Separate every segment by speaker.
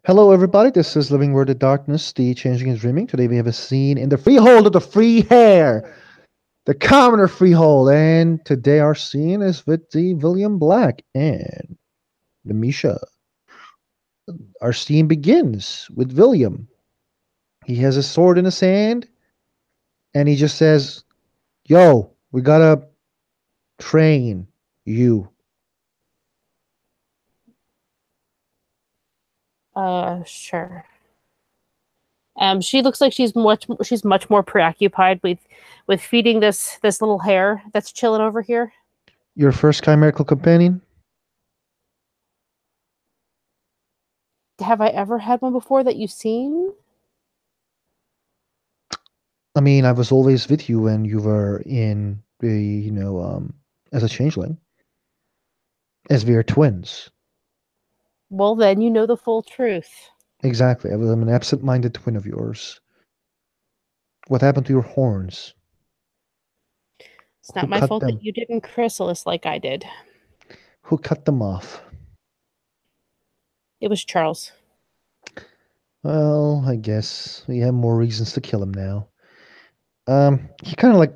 Speaker 1: Hello, everybody. This is Living Word of Darkness, the Changeling is Dreaming. Today we have a scene in the freehold of the free hair, the commoner freehold. And today our scene is with the William Black and the Misha. Our scene begins with William. He has a sword in his hand and he just says, Yo, we gotta train you.
Speaker 2: Sure. She looks like she's much more preoccupied with feeding this little hare that's chilling over here.
Speaker 1: Your first chimerical companion?
Speaker 2: Have I ever had one before that you've seen?
Speaker 1: I mean, I was always with you when you were in the, as a changeling, as we are twins.
Speaker 2: Well, then you know the full truth.
Speaker 1: Exactly. I'm an absent-minded twin of yours. What happened to your horns?
Speaker 2: It's
Speaker 1: Who
Speaker 2: not my
Speaker 1: cut
Speaker 2: fault
Speaker 1: them?
Speaker 2: that you didn't chrysalis like I did.
Speaker 1: Who cut them off?
Speaker 2: It was Charles.
Speaker 1: Well, I guess we have more reasons to kill him now. He kind of like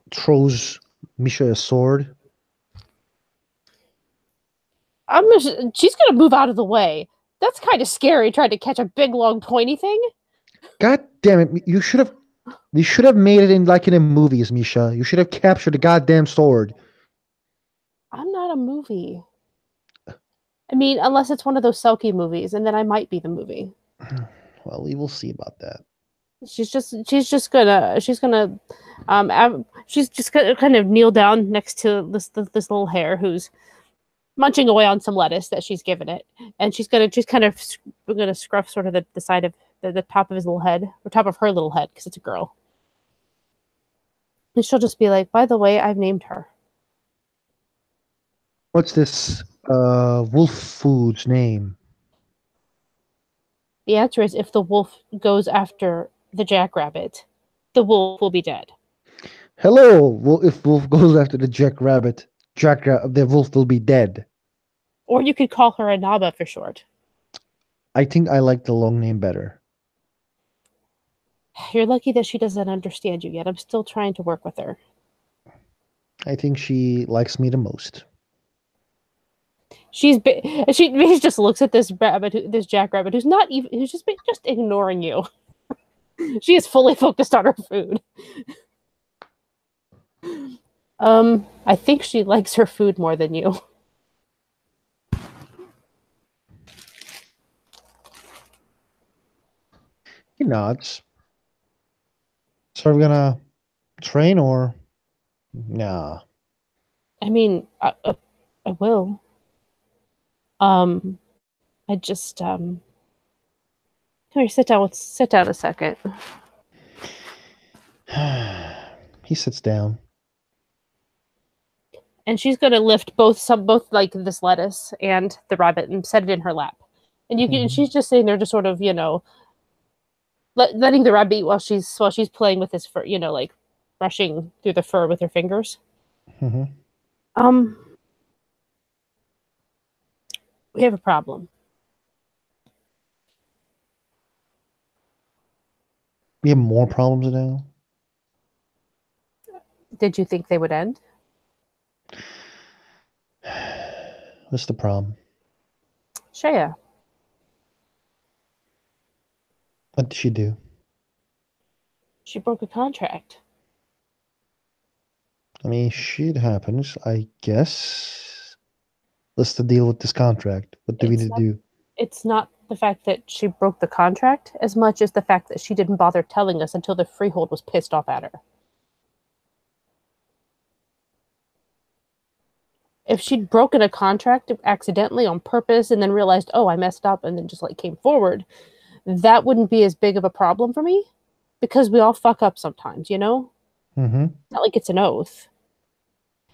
Speaker 1: throws Misha a sword.
Speaker 2: She's gonna move out of the way. That's kind of scary trying to catch a big long pointy thing.
Speaker 1: God damn it! We should have made it in like in the movies, Misha. You should have captured the goddamn sword.
Speaker 2: I'm not a movie. I mean, unless it's one of those Selkie movies, and then I might be the movie.
Speaker 1: Well, we will see about that.
Speaker 2: She's just gonna kind of kneel down next to this little hare who's munching away on some lettuce that she's given it, and she's gonna just kind of gonna scruff sort of the side of the top of his little head, or top of her little head, because it's a girl, and she'll just be like, "By the way, I've named her."
Speaker 1: What's this wolf food's name?
Speaker 2: The answer is, if the wolf goes after the jackrabbit, the wolf will be dead.
Speaker 1: Hello. Well, if wolf goes after the jackrabbit, the wolf will be dead.
Speaker 2: Or you could call her Anaba for short.
Speaker 1: I think I like the long name better.
Speaker 2: You're lucky that she doesn't understand you yet. I'm still trying to work with her.
Speaker 1: I think she likes me the most.
Speaker 2: She just looks at this jackrabbit who's just ignoring you. She is fully focused on her food. I think she likes her food more than you.
Speaker 1: He nods. So are we gonna train or nah?
Speaker 2: I mean, I will. Um, I just come here, sit down a second.
Speaker 1: He sits down.
Speaker 2: And she's gonna lift both like this lettuce and the rabbit and set it in her lap. And she's just sitting there, just sort of, letting the rabbit eat while she's playing with his fur, like brushing through the fur with her fingers.
Speaker 1: Mm-hmm.
Speaker 2: Um, we have a problem.
Speaker 1: We have more problems now.
Speaker 2: Did you think they would end?
Speaker 1: What's the problem?
Speaker 2: Shaya.
Speaker 1: What did she do?
Speaker 2: She broke a contract.
Speaker 1: I mean, shit happens, I guess. What's the deal with this contract? What do we need to do?
Speaker 2: It's not the fact that she broke the contract as much as the fact that she didn't bother telling us until the freehold was pissed off at her. If she'd broken a contract accidentally on purpose and then realized, oh, I messed up, and then just like came forward, that wouldn't be as big of a problem for me, because we all fuck up sometimes,
Speaker 1: Mm-hmm.
Speaker 2: It's not like it's an oath.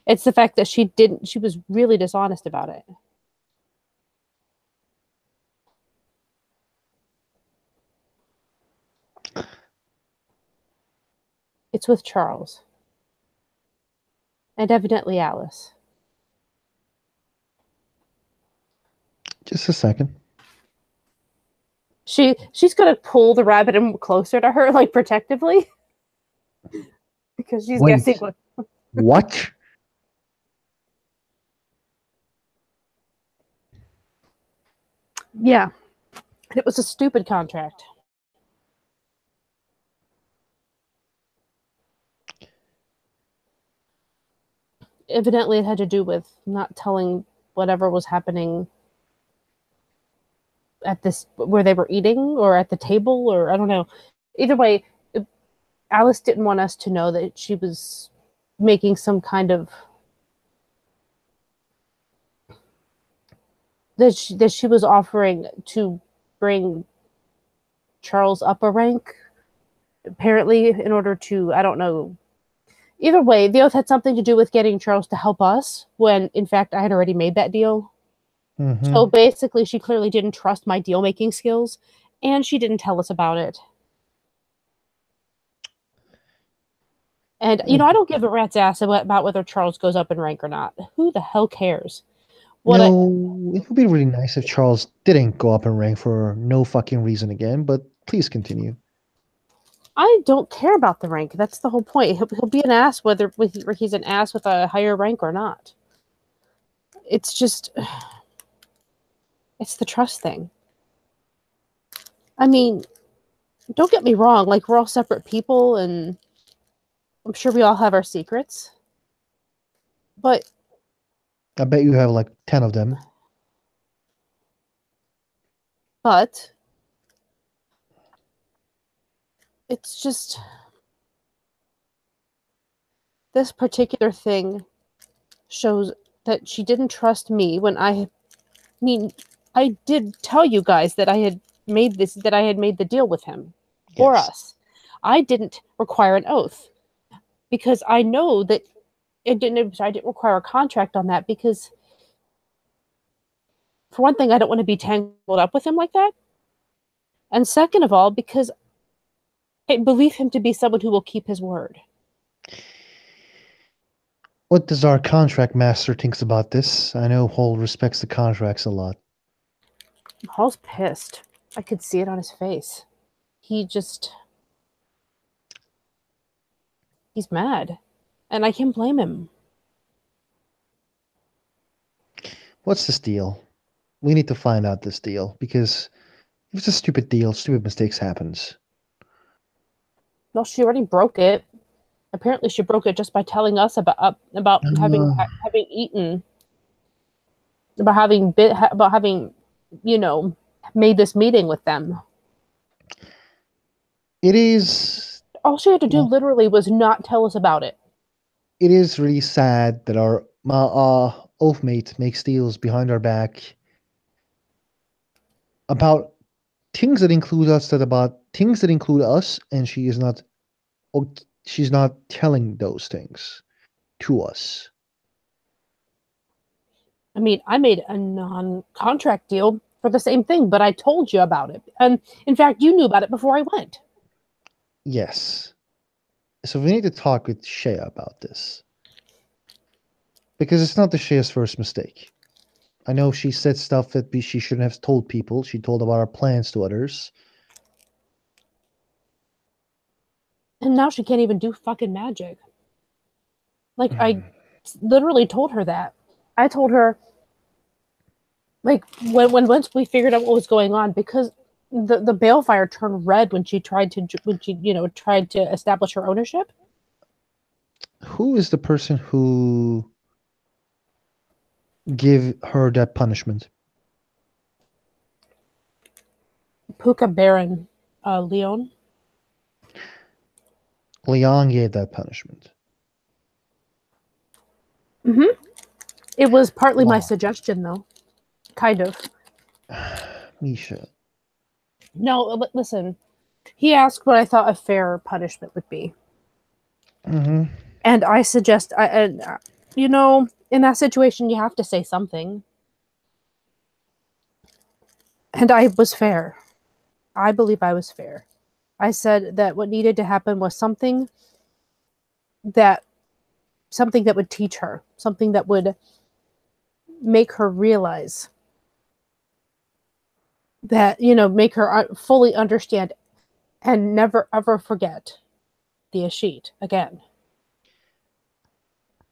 Speaker 2: It's the fact that she was really dishonest about it. It's with Charles. And evidently Alice.
Speaker 1: Just a second.
Speaker 2: She's gonna pull the rabbit in closer to her, like protectively, because she's guessing
Speaker 1: Wait,
Speaker 2: what.
Speaker 1: what?
Speaker 2: Yeah, it was a stupid contract. Evidently, it had to do with not telling whatever was happening at this where they were eating or at the table, or I don't know. Either way, Alice didn't want us to know that she was making some kind of that she was offering to bring Charles up a rank, apparently in order to, I don't know. Either way, the oath had something to do with getting Charles to help us when in fact I had already made that deal. So
Speaker 1: Mm-hmm.
Speaker 2: basically she clearly didn't trust my deal making skills and she didn't tell us about it. And I don't give a rat's ass about whether Charles goes up in rank or not. Who the hell cares? What I
Speaker 1: No, it would be really nice if Charles didn't go up in rank for no fucking reason again, but please continue.
Speaker 2: I don't care about the rank. That's the whole point. He'll be an ass whether he's an ass with a higher rank or not. It's just it's the trust thing. I mean, don't get me wrong, like we're all separate people and I'm sure we all have our secrets. But
Speaker 1: I bet you have like 10 of them.
Speaker 2: but it's just this particular thing shows that she didn't trust me when I mean, I did tell you guys that I had made the deal with him for
Speaker 1: Yes.
Speaker 2: us. I didn't require an oath because I know that I didn't require a contract on that because for one thing, I don't want to be tangled up with him like that. And second of all, because I believe him to be someone who will keep his word.
Speaker 1: What does our contract master thinks about this? I know Hall respects the contracts a lot.
Speaker 2: Hall's pissed. I could see it on his face. He just he's mad. And I can't blame him.
Speaker 1: What's this deal? We need to find out this deal because if it's a stupid deal, stupid mistakes happens.
Speaker 2: Well, she already broke it. Apparently, she broke it just by telling us about having
Speaker 1: Uh,
Speaker 2: having eaten, about having, you know, made this meeting with them.
Speaker 1: it is
Speaker 2: All she had to do
Speaker 1: well,
Speaker 2: literally was not tell us about it.
Speaker 1: it is really sad that our oath mate makes deals behind our back about things that include us that about things that include us, and she's not telling those things to us.
Speaker 2: I mean, I made a non-contract deal for the same thing, but I told you about it, and in fact, you knew about it before I went.
Speaker 1: Yes. So we need to talk with Shea about this because it's not the Shea's first mistake. I know she said stuff that she shouldn't have told people. She told about our plans to others.
Speaker 2: And now she can't even do fucking magic. Like I literally told her that. I told her like when once we figured out what was going on because the balefire turned red when she tried to establish her ownership.
Speaker 1: Who is the person who give her that punishment?
Speaker 2: Puka Baron Leon.
Speaker 1: Leon gave that punishment.
Speaker 2: Mm-hmm. It was partly my
Speaker 1: Wow.
Speaker 2: suggestion, though. Kind of.
Speaker 1: Misha.
Speaker 2: No, listen. He asked what I thought a fair punishment would be,
Speaker 1: Hmm.
Speaker 2: and I suggest, in that situation, you have to say something. And I was fair. I believe I was fair. I said that what needed to happen was that something that would teach her, something that would make her realize that make her fully understand and never ever forget the Ashit again.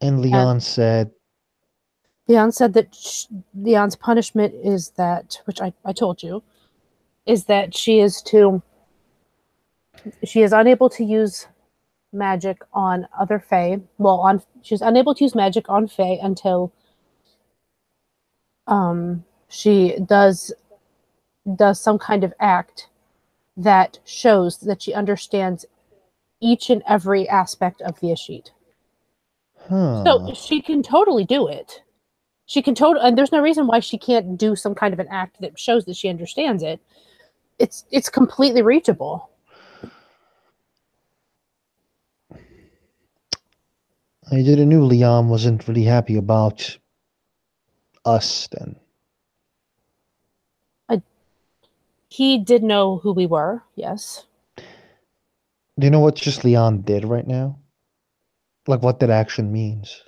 Speaker 1: And
Speaker 2: And
Speaker 1: Leon said,
Speaker 2: Leon said that Leon's punishment is that, which I told you, is that she is unable to use magic on other Fae. Well, on she's unable to use magic on Fae until she does some kind of act that shows that she understands each and every aspect of the Ashit. So
Speaker 1: huh.
Speaker 2: she can totally do it. She can totally, and there's no reason why she can't do some kind of an act that shows that she understands it. It's completely reachable.
Speaker 1: I didn't know Leon wasn't really happy about us then.
Speaker 2: I, he did know who we were, yes.
Speaker 1: Do you know what just Leon did right now? Like what that action means?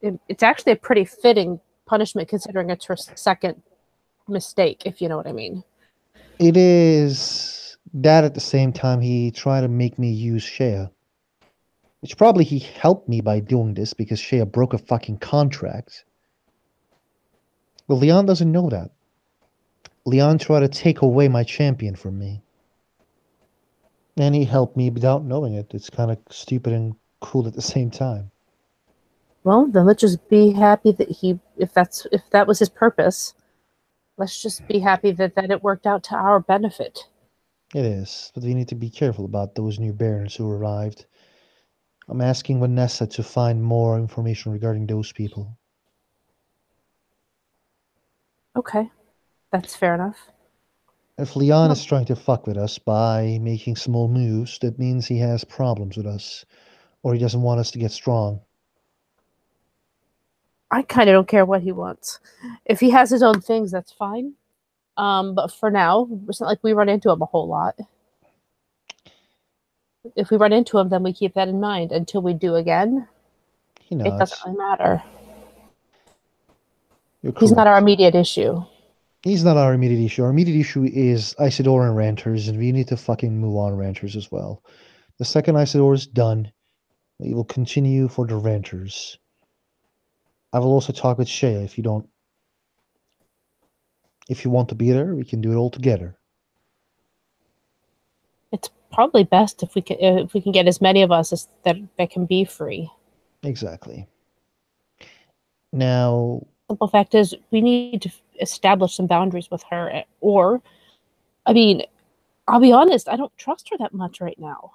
Speaker 2: It's actually a pretty fitting punishment considering it's her second mistake, if you know what I mean.
Speaker 1: It is that at the same time he tried to make me use Shea. Which probably he helped me by doing this because Shea broke a fucking contract. Well, Leon doesn't know that. Leon tried to take away my champion from me. And he helped me without knowing it. It's kind of stupid and cool at the same time.
Speaker 2: Well, then let's just be happy that if that was his purpose, let's just be happy that it worked out to our benefit.
Speaker 1: It is, but we need to be careful about those new barons who arrived. I'm asking Vanessa to find more information regarding those people.
Speaker 2: Okay, that's fair enough.
Speaker 1: If Leon is
Speaker 2: No,
Speaker 1: trying to fuck with us by making small moves, that means he has problems with us, or he doesn't want us to get strong.
Speaker 2: I kind of don't care what he wants. If he has his own things, that's fine. But for now, it's not like we run into him a whole lot. If we run into him, then we keep that in mind. Until we do again,
Speaker 1: He
Speaker 2: it doesn't
Speaker 1: nods.
Speaker 2: really matter.
Speaker 1: You're
Speaker 2: He's not our
Speaker 1: correct.
Speaker 2: immediate issue.
Speaker 1: He's not our immediate issue. Our immediate issue is Isidore and Ranters, and we need to fucking move on Ranters as well. The second Isidore is done, we will continue for the Ranters. I will also talk with Shea if you want to be there, we can do it all together.
Speaker 2: It's probably best if we can get as many of us as that can be free.
Speaker 1: Exactly. Now,
Speaker 2: Simple fact is, we need to establish some boundaries with her. Or, I mean, I'll be honest, I don't trust her that much right now.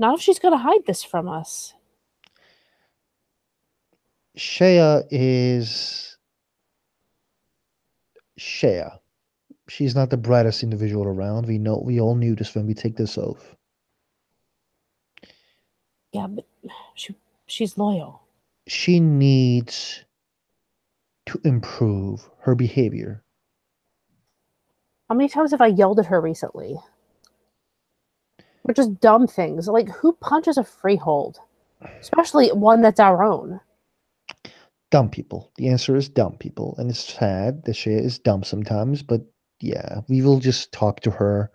Speaker 2: Not if she's going to hide this from us.
Speaker 1: Shea is Shea. She's not the brightest individual around. We all knew this when we take this oath.
Speaker 2: Yeah, but she's loyal.
Speaker 1: She needs to improve her behavior.
Speaker 2: How many times have I yelled at her recently? Or just dumb things. Like, who punches a freehold? Especially one that's our own.
Speaker 1: Dumb people. The answer is dumb people. And it's sad that Shea is dumb sometimes, but yeah, we will just talk to her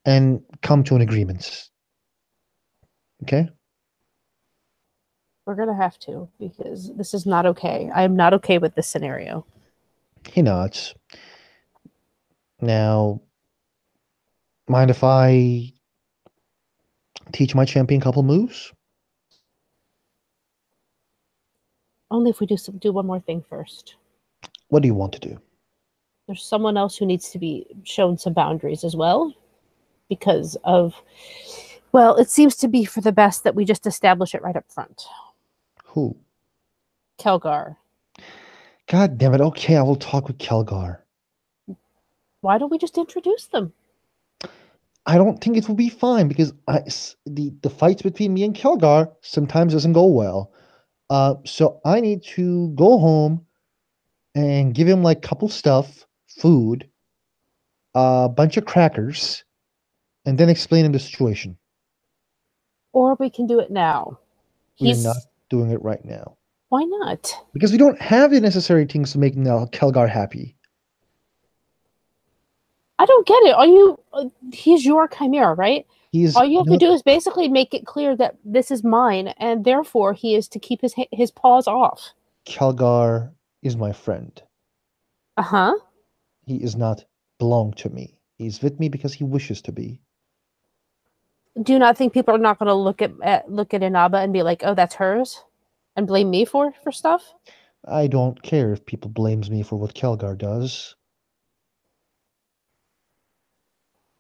Speaker 1: and come to an agreement. Okay?
Speaker 2: We're going to have to, because this is not okay. I am not okay with this scenario.
Speaker 1: He nods. Now, mind if I teach my champion a couple moves?
Speaker 2: Only if we do one more thing first.
Speaker 1: What do you want to do?
Speaker 2: There's someone else who needs to be shown some boundaries as well, because of, well, it seems to be for the best that we just establish it right up front.
Speaker 1: Who?
Speaker 2: Kelgar.
Speaker 1: God damn it. Okay, I will talk with Kelgar.
Speaker 2: Why don't we just introduce them?
Speaker 1: I don't think it will be fine because the fights between me and Kelgar sometimes doesn't go well. So I need to go home and give him like couple stuff, food, a bunch of crackers, and then explain him the situation.
Speaker 2: Or we can do it now.
Speaker 1: We are not
Speaker 2: He's
Speaker 1: doing it right now.
Speaker 2: Why not?
Speaker 1: Because we don't have the necessary things to make now Kelgar happy.
Speaker 2: I don't get it. Are you? He's your chimera, right?
Speaker 1: He's
Speaker 2: All you have to
Speaker 1: not.
Speaker 2: do is basically make it clear that this is mine, and therefore he is to keep his paws off.
Speaker 1: Kelgar is my friend.
Speaker 2: Uh huh.
Speaker 1: He is not belong to me. He's with me because he wishes to be.
Speaker 2: Do you not think people are not going to look at Inaba and be like, "Oh, that's hers," and blame me for stuff?
Speaker 1: I don't care if people blames me for what Kelgar does.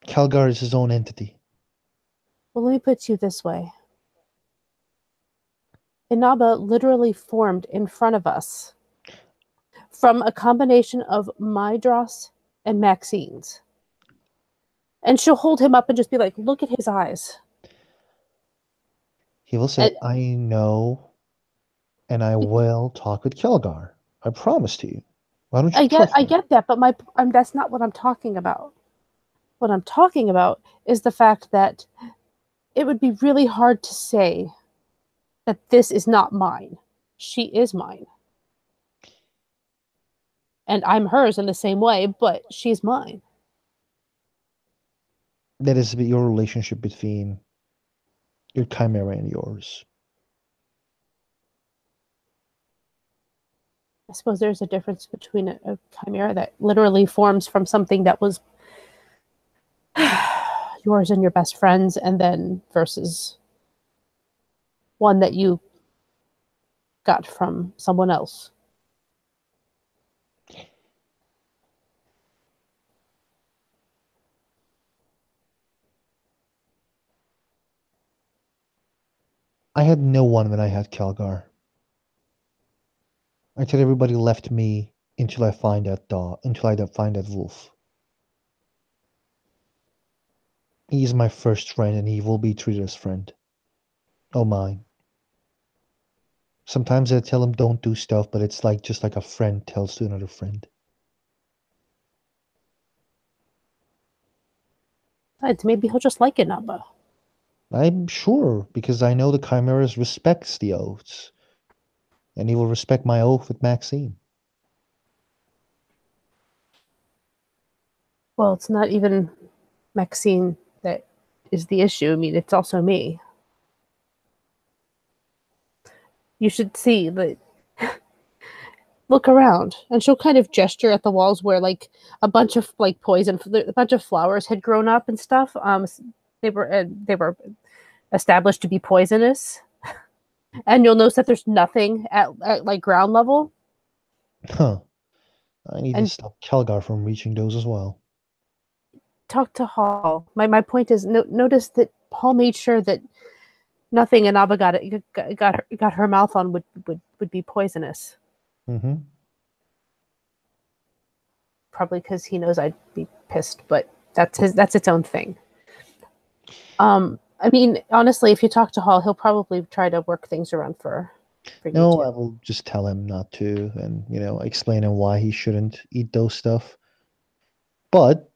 Speaker 1: Kelgar is his own entity.
Speaker 2: Well, let me put it to you this way: Inaba literally formed in front of us from a combination of my dross and Maxine's. And she'll hold him up and just be like, look at his eyes.
Speaker 1: He will say,
Speaker 2: And
Speaker 1: I know, and I will talk with Kelgar. I promise to you. Why don't you trust
Speaker 2: I
Speaker 1: me?
Speaker 2: get that, but that's not what I'm talking about. What I'm talking about is the fact that it would be really hard to say that this is not mine. She is mine. And I'm hers in the same way, but she's mine.
Speaker 1: That is your relationship between your chimera and yours.
Speaker 2: I suppose there's a difference between a chimera that literally forms from something that was yours and your best friends, and then versus one that you got from someone else.
Speaker 1: I had no one when I had Kelgar. I thought everybody left me until I find that dog, until I find that wolf. He is my first friend and he will be treated as friend. Oh mine. Sometimes I tell him don't do stuff, but it's like just like a friend tells to another friend.
Speaker 2: Besides, maybe he'll just like Inaba.
Speaker 1: I'm sure, because I know the Chimeras respects the oaths, and he will respect my oath with Maxine.
Speaker 2: Well, it's not even Maxine that is the issue. I mean, it's also me. You should see that. Look around, and she'll kind of gesture at the walls where like a bunch of like a bunch of flowers had grown up and stuff. They were established to be poisonous, and you'll notice that there's nothing at like ground level.
Speaker 1: Huh. I need to
Speaker 2: And
Speaker 1: stop Kelgar from reaching those as well.
Speaker 2: talk to Hall. My point is, notice that Hall made sure that nothing Inaba got her mouth on would be poisonous.
Speaker 1: Mm-hmm.
Speaker 2: Probably because he knows I'd be pissed, but that's its own thing. I mean, honestly, if you talk to Hall, he'll probably try to work things around for you
Speaker 1: No,
Speaker 2: too.
Speaker 1: I will just tell him not to and, explain him why he shouldn't eat those stuff. But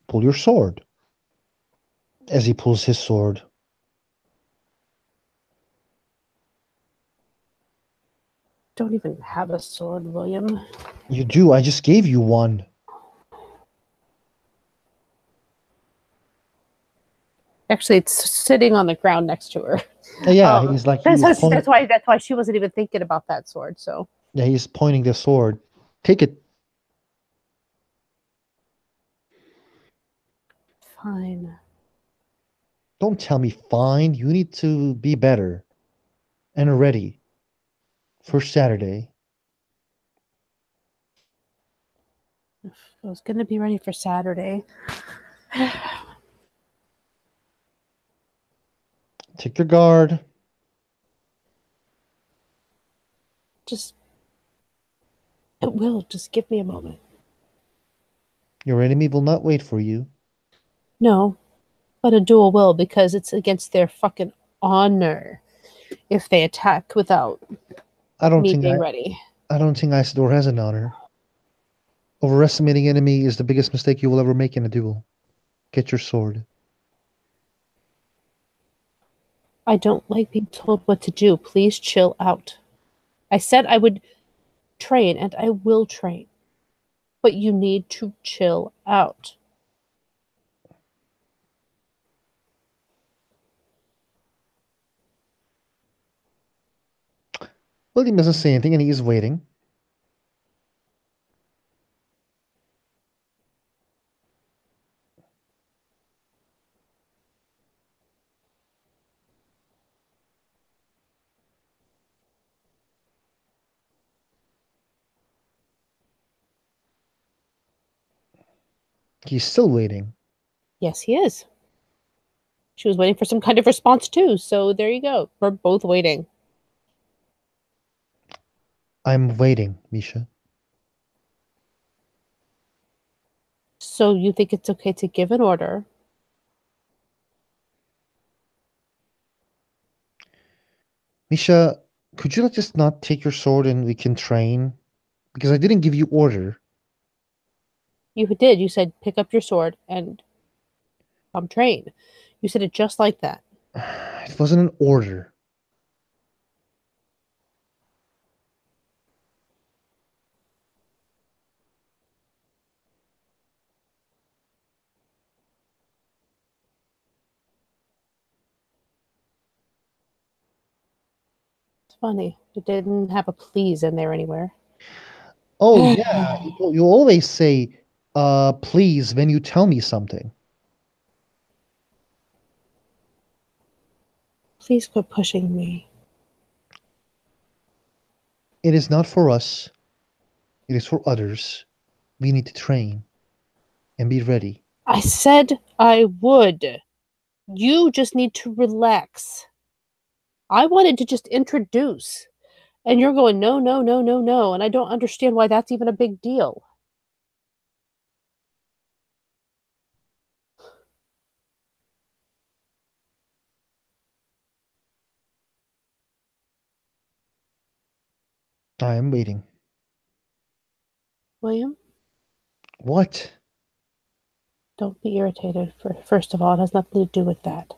Speaker 1: pull your sword. As he pulls his sword,
Speaker 2: Don't even have a sword, William.
Speaker 1: you do. I just gave you one.
Speaker 2: Actually, it's sitting on the ground next to her.
Speaker 1: Yeah, he's like he is pointing.
Speaker 2: That's why she wasn't even thinking about that sword. So
Speaker 1: Yeah, he's pointing the sword. Take it.
Speaker 2: fine.
Speaker 1: Don't tell me fine. You need to be better and ready for Saturday.
Speaker 2: I was gonna be ready for Saturday.
Speaker 1: Take your guard.
Speaker 2: Just it will. Just give me a moment.
Speaker 1: Your enemy will not wait for you.
Speaker 2: No, but a duel will because it's against their fucking honor if they attack without
Speaker 1: I don't
Speaker 2: me
Speaker 1: think
Speaker 2: being ready.
Speaker 1: I don't think Isidore has an honor. Overestimating enemy is the biggest mistake you will ever make in a duel. Get your sword.
Speaker 2: I don't like being told what to do. Please chill out. I said I would train, and I will train. But you need to chill out.
Speaker 1: William doesn't say anything and he is waiting. He's still waiting.
Speaker 2: Yes, he is. She was waiting for some kind of response too, so there you go. We're both waiting.
Speaker 1: I'm waiting, Misha.
Speaker 2: So you think it's okay to give an order?
Speaker 1: Misha, could you just not take your sword and we can train? Because I didn't give you order.
Speaker 2: You did. You said pick up your sword and come train. You said it just like that.
Speaker 1: It wasn't an order.
Speaker 2: It's funny. It didn't have a please in there anywhere.
Speaker 1: Oh yeah, you always say please when you tell me something.
Speaker 2: Please quit pushing me.
Speaker 1: It is not for us, it is for others. We need to train and be ready.
Speaker 2: I said I would. You just need to relax. I wanted to just introduce. And you're going, no, no, no, no, no. And I don't understand why that's even a big deal.
Speaker 1: I am waiting.
Speaker 2: William,
Speaker 1: What?
Speaker 2: don't be irritated. First of all, it has nothing to do with that.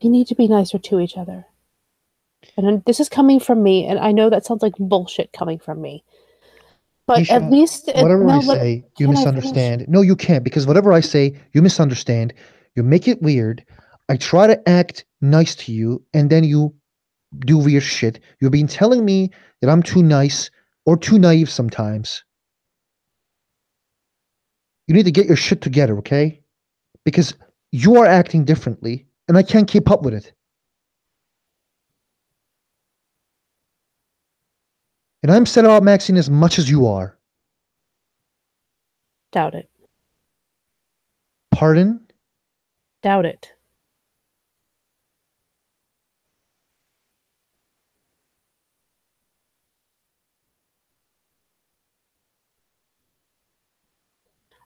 Speaker 2: We need to be nicer to each other. And this is coming from me, and I know that sounds like bullshit coming from me. But at
Speaker 1: Misha,
Speaker 2: least,
Speaker 1: whatever I
Speaker 2: no,
Speaker 1: say, you
Speaker 2: can I finish?
Speaker 1: misunderstand. No, you can't, because whatever I say, you misunderstand. You make it weird. I try to act nice to you, and then you do weird shit. You've been telling me that I'm too nice or too naive sometimes. You need to get your shit together, okay? Because you are acting differently, and I can't keep up with it. And I'm sad about Maxine as much as you are.
Speaker 2: Doubt it.
Speaker 1: Pardon?
Speaker 2: Doubt it.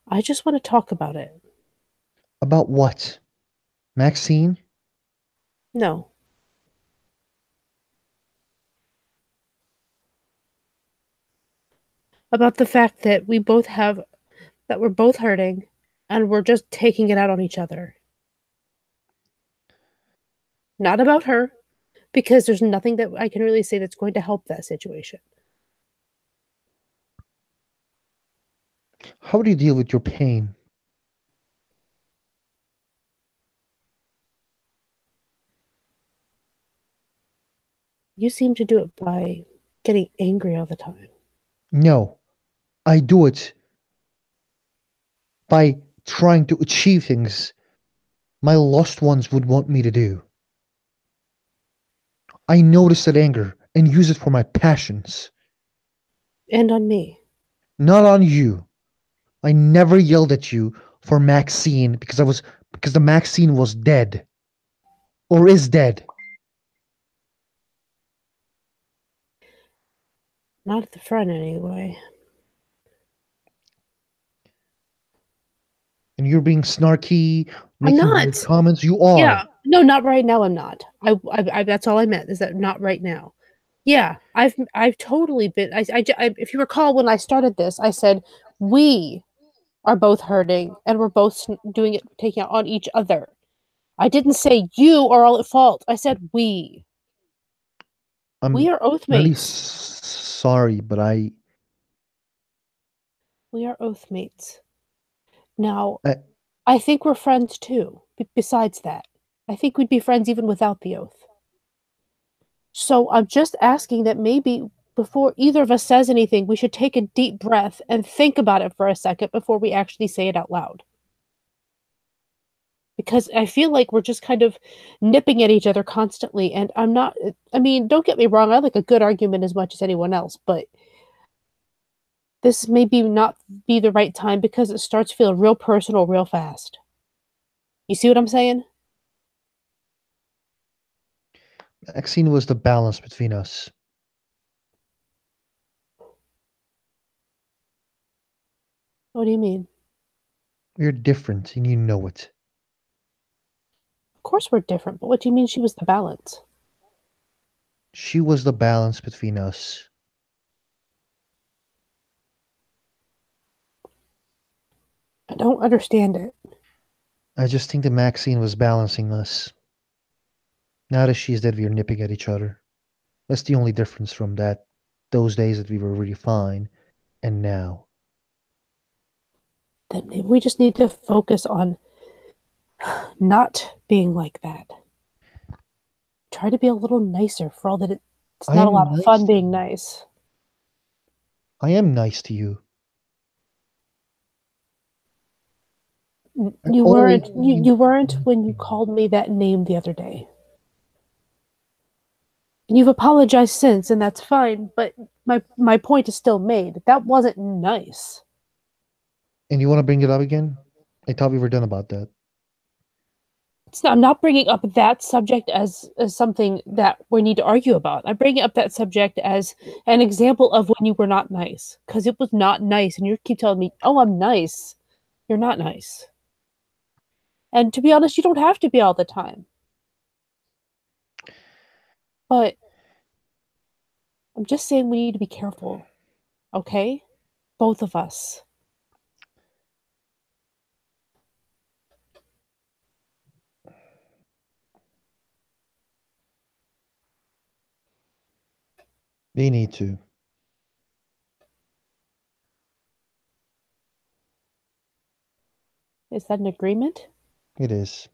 Speaker 2: I just want to talk about it.
Speaker 1: About what? Maxine?
Speaker 2: No. About the fact that we're both hurting and we're just taking it out on each other. Not about her, because there's nothing that I can really say that's going to help that situation.
Speaker 1: How do you deal with your pain?
Speaker 2: You seem to do it by getting angry all the time.
Speaker 1: No, I do it by trying to achieve things my lost ones would want me to do. I notice that anger and use it for my passions,
Speaker 2: And on me.
Speaker 1: not on you. I never yelled at you for Maxine because the Maxine was dead or is dead.
Speaker 2: Not at the front, anyway.
Speaker 1: And you're being snarky,
Speaker 2: I'm
Speaker 1: making weird
Speaker 2: not.
Speaker 1: comments. You
Speaker 2: Yeah.
Speaker 1: are.
Speaker 2: No, not right now. I'm not. That's all I meant. Is that not right now? Yeah, I've totally been. If you recall when I started this, I said we are both hurting and we're both doing it, taking it on each other. I didn't say you are all at fault. I said we. We
Speaker 1: I'm
Speaker 2: are oath
Speaker 1: really
Speaker 2: mates.
Speaker 1: sorry, but
Speaker 2: We are oath mates. Now,
Speaker 1: I
Speaker 2: I think we're friends too. Besides that, I think we'd be friends even without the oath. So I'm just asking that maybe before either of us says anything, we should take a deep breath and think about it for a second before we actually say it out loud. Because I feel like we're just kind of nipping at each other constantly. And I'm not, I mean, don't get me wrong, I like a good argument as much as anyone else, but this maybe not be the right time because it starts feeling real personal real fast. You see what I'm saying?
Speaker 1: Maxine was the balance between us.
Speaker 2: What do you mean?
Speaker 1: We're different, and you know it.
Speaker 2: Of course we're different, but what do you mean she was the balance?
Speaker 1: She was the balance between us.
Speaker 2: I don't understand it.
Speaker 1: I just think that Maxine was balancing us. Now that she's dead, we are nipping at each other. That's the only difference from those days that we were really fine, and now.
Speaker 2: Then maybe we just need to focus on not being like that. Try to be a little nicer for all that it's
Speaker 1: I
Speaker 2: not a
Speaker 1: am
Speaker 2: lot of
Speaker 1: nice
Speaker 2: fun
Speaker 1: to
Speaker 2: being
Speaker 1: you.
Speaker 2: nice.
Speaker 1: I am nice to you. I
Speaker 2: You
Speaker 1: always
Speaker 2: weren't
Speaker 1: been
Speaker 2: you weren't
Speaker 1: nice
Speaker 2: when
Speaker 1: to
Speaker 2: you
Speaker 1: you.
Speaker 2: called me that name the other day. And you've apologized since, and that's fine, but my point is still made. That wasn't nice.
Speaker 1: And you want to bring it up again? I thought we were done about that.
Speaker 2: I'm not bringing up that subject as something that we need to argue about. I'm bringing up that subject as an example of when you were not nice, because it was not nice, and you keep telling me, "Oh, I'm nice." You're not nice, and to be honest, you don't have to be all the time. But I'm just saying we need to be careful, okay? Both of us.
Speaker 1: We need to.
Speaker 2: Is that an agreement?
Speaker 1: It is.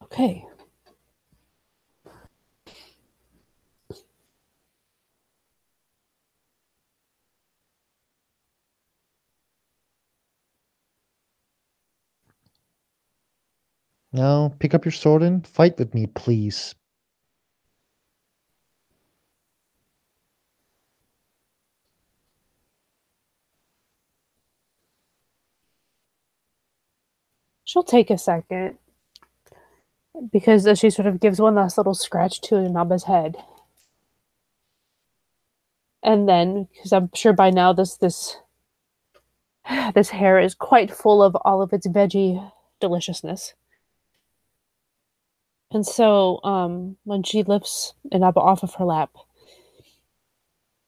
Speaker 2: Okay.
Speaker 1: Now, pick up your sword and fight with me, please.
Speaker 2: She'll take a second because she sort of gives one last little scratch to Naba's head. And then, because I'm sure by now this hair is quite full of all of its veggie deliciousness. And so, when she lifts Inaba off of her lap,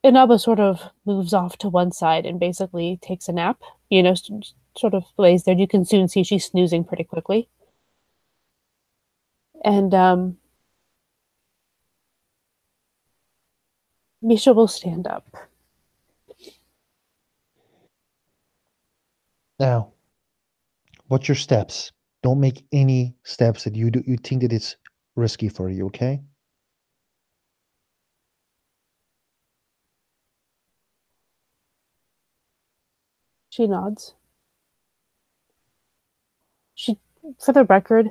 Speaker 2: Inaba sort of moves off to one side and basically takes a nap. Sort of lays there. You can soon see she's snoozing pretty quickly. And Misha will stand up.
Speaker 1: Now, what's your steps? Don't make any steps that you think that it's risky for you, okay?
Speaker 2: She nods. She, for the record,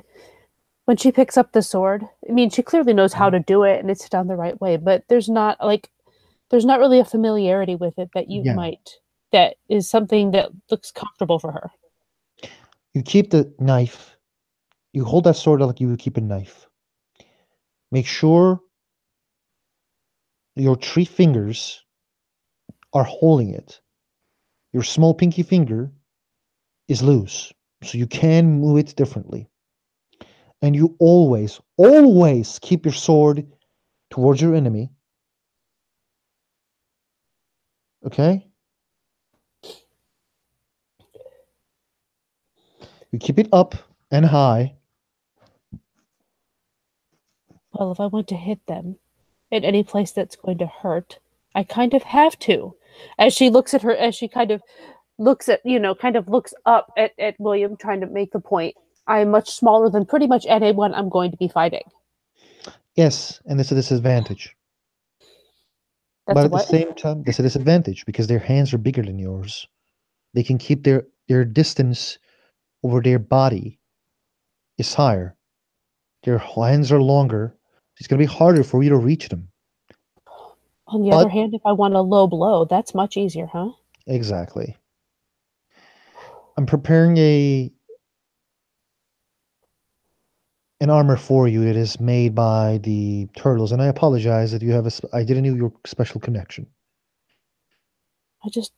Speaker 2: when she picks up the sword, I mean, she clearly knows how
Speaker 1: Mhm.
Speaker 2: to do it and it's done the right way, but there's not really a familiarity with it
Speaker 1: Yeah.
Speaker 2: that is something that looks comfortable for her.
Speaker 1: You keep the knife. You hold that sword like you would keep a knife. Make sure your three fingers are holding it. Your small pinky finger is loose, so you can move it differently. And you always keep your sword towards your enemy. Okay? You keep it up and high.
Speaker 2: Well, if I want to hit them at any place that's going to hurt, I kind of have to. As she looks at her, as she kind of looks at, kind of looks up at William, trying to make the point. I am much smaller than pretty much anyone I'm going to be fighting.
Speaker 1: Yes, and it's a disadvantage. But
Speaker 2: That's a
Speaker 1: at the
Speaker 2: what?
Speaker 1: same time, that's a disadvantage because their hands are bigger than yours. They can keep their distance over their body is higher. Their hands are longer. It's going to be harder for you to reach them.
Speaker 2: On the other
Speaker 1: But
Speaker 2: hand, if I want a low blow, that's much easier, huh?
Speaker 1: exactly. I'm preparing a an armor for you. It is made by the turtles, and I apologize that you have I didn't know your special connection.
Speaker 2: I just,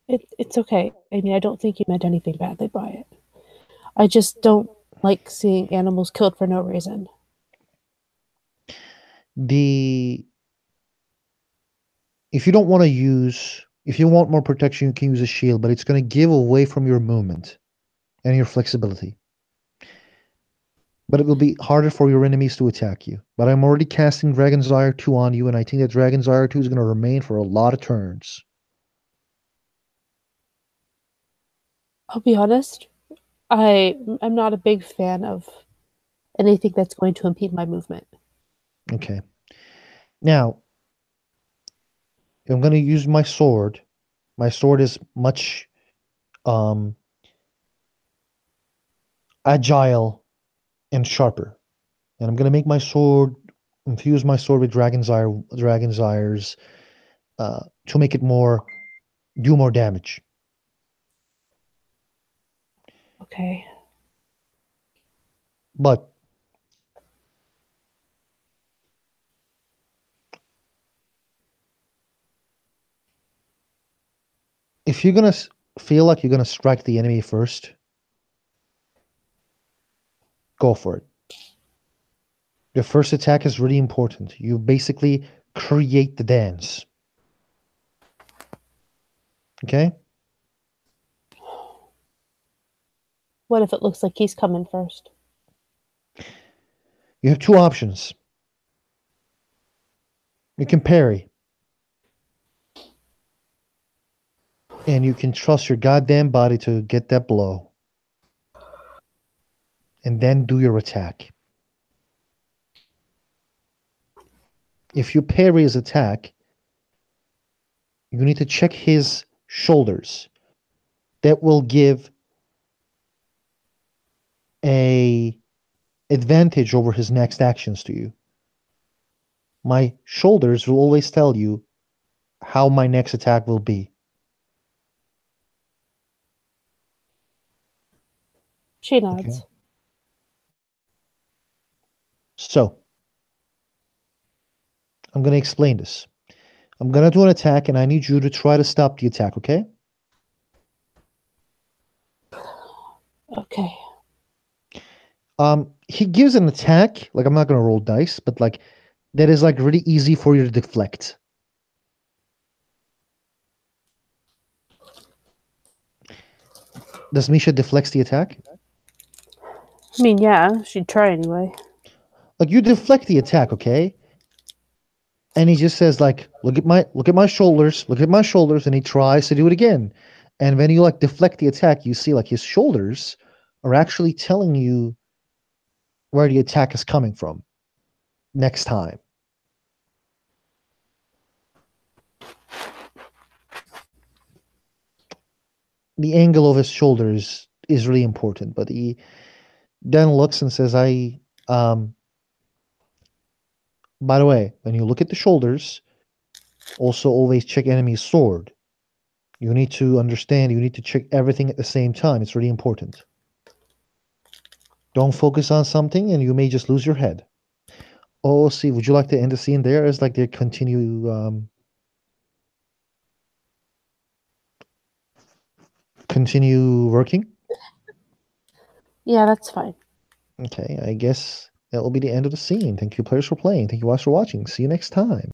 Speaker 2: it's okay. I mean, I don't think you meant anything badly by it. I just don't like seeing animals killed for no reason.
Speaker 1: The if you don't want to use if you want more protection, you can use a shield, but it's going to give away from your movement and your flexibility. But it will be harder for your enemies to attack you. But I'm already casting Dragon's Ire 2 on you, and I think that Dragon's Ire 2 is going to remain for a lot of turns.
Speaker 2: I'll be honest. I'm not a big fan of anything that's going to impede my movement.
Speaker 1: Okay. Now, I'm going to use my sword. My sword is much um, agile and sharper. And I'm going to make my sword, infuse my sword with Dragon's Ires to make it do more damage.
Speaker 2: Okay.
Speaker 1: But if you're going to feel like you're going to strike the enemy first, go for it. The first attack is really important. You basically create the dance. Okay?
Speaker 2: What if it looks like he's coming first?
Speaker 1: You have two options. You can parry, and you can trust your goddamn body to get that blow, and then do your attack. If you parry his attack, you need to check his shoulders. That will give a advantage over his next actions to you. My shoulders will always tell you how my next attack will be.
Speaker 2: She
Speaker 1: Okay.
Speaker 2: nods.
Speaker 1: So, I'm going to explain this. I'm going to do an attack, and I need you to try to stop the attack, okay?
Speaker 2: Okay.
Speaker 1: He gives an attack, like I'm not going to roll dice, but like that is like really easy for you to deflect. Does Misha deflects the attack?
Speaker 2: I mean, yeah, she'd try anyway.
Speaker 1: Like you deflect the attack, okay? And he just says like, look at my shoulders, look at my shoulders, and he tries to do it again. And when you like deflect the attack, you see like his shoulders are actually telling you where the attack is coming from next time. The angle of his shoulders is really important, but he then looks and says, by the way, when you look at the shoulders, also always check enemy's sword. You need to understand, you need to check everything at the same time. It's really important. Don't focus on something and you may just lose your head. Oh, see, would you like to end the scene there as like they continue working?
Speaker 2: Yeah, that's fine.
Speaker 1: Okay, I guess that will be the end of the scene. Thank you players for playing. Thank you guys for watching. See you next time.